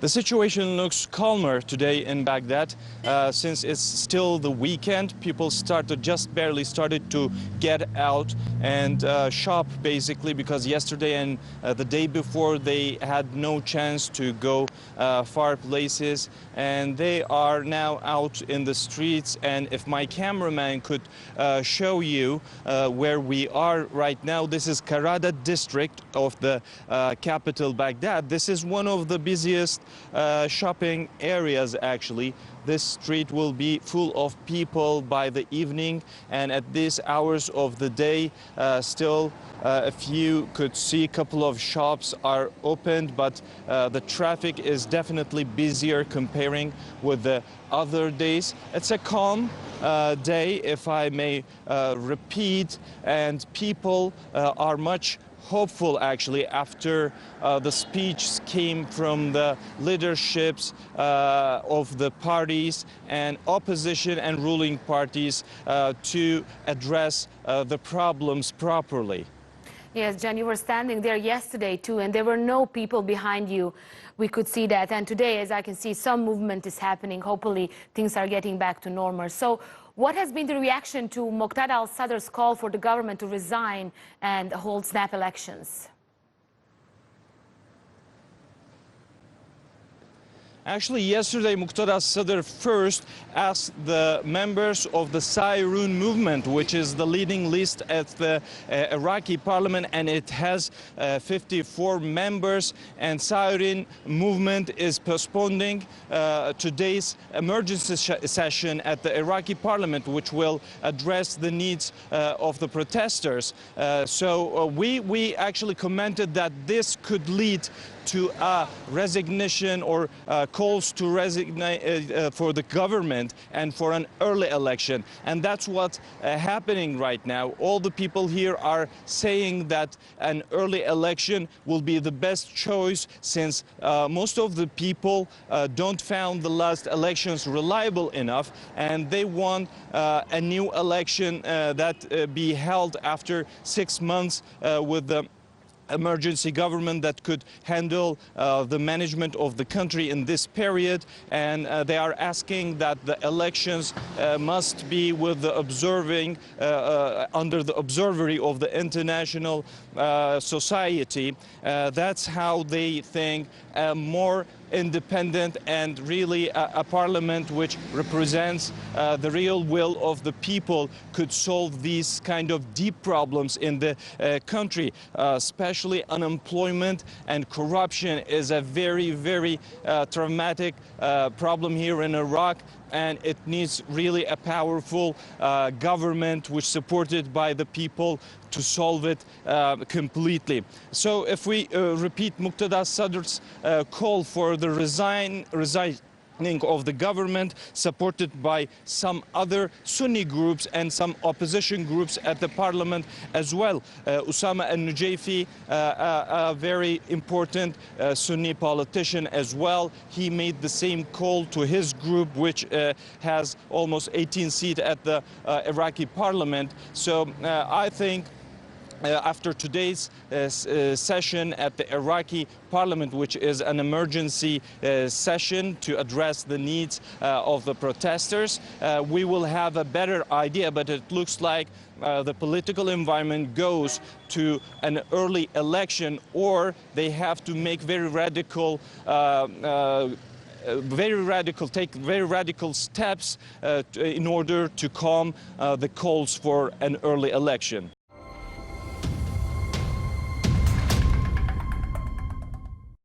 The situation looks calmer today in Baghdad since it's still the weekend. People just barely started to get out and shop basically, because yesterday and the day before they had no chance to go far places, and they are now out in the streets. And if my cameraman could show you where we are right now, this is Karada district of the capital Baghdad. This is one of the busiest shopping areas actually. This street will be full of people by the evening, and at these hours of the day still if you could see, a couple of shops are opened, but the traffic is definitely busier comparing with the other days. It's a calm day, if I may repeat, and people are much hopeful actually after the speech came from the leaderships of the parties and opposition and ruling parties to address the problems properly. Yes, Jan, you were standing there yesterday too, and there were no people behind you. We could see that. And today, as I can see, some movement is happening. Hopefully, things are getting back to normal. So what has been the reaction to Muqtada al-Sadr's call for the government to resign and hold snap elections? Actually, yesterday, Muqtada al-Sadr first asked the members of the Sairun movement, which is the leading list at the Iraqi parliament, and it has 54 members. And Sairun movement is postponing today's emergency session at the Iraqi parliament, which will address the needs of the protesters. So we actually commented that this could lead to a resignation or calls to resignate for the government and for an early election. And that's what's happening right now. All the people here are saying that an early election will be the best choice, since most of the people don't found the last elections reliable enough, and they want a new election that be held after 6 months with the emergency government that could handle the management of the country in this period. And they are asking that the elections must be with the observing under the observatory of the international society. That's how they think a more independent and really a parliament which represents the real will of the people could solve these kind of deep problems in the country. Especially unemployment and corruption is a very traumatic problem here in Iraq, and it needs really a powerful government which signified by the people to solve it completely. So if we repeat Muqtada al-Sadr's call for the resigning of the government, supported by some other Sunni groups and some opposition groups at the parliament as well. Usama al-Nujayfi, a very important Sunni politician as well, he made the same call to his group, which has almost 18 seats at the Iraqi parliament. So I think after today's session at the Iraqi parliament, which is an emergency session to address the needs of the protesters, we will have a better idea. But it looks like the political environment goes to an early election, or they have to make take very radical steps in order to calm the calls for an early election.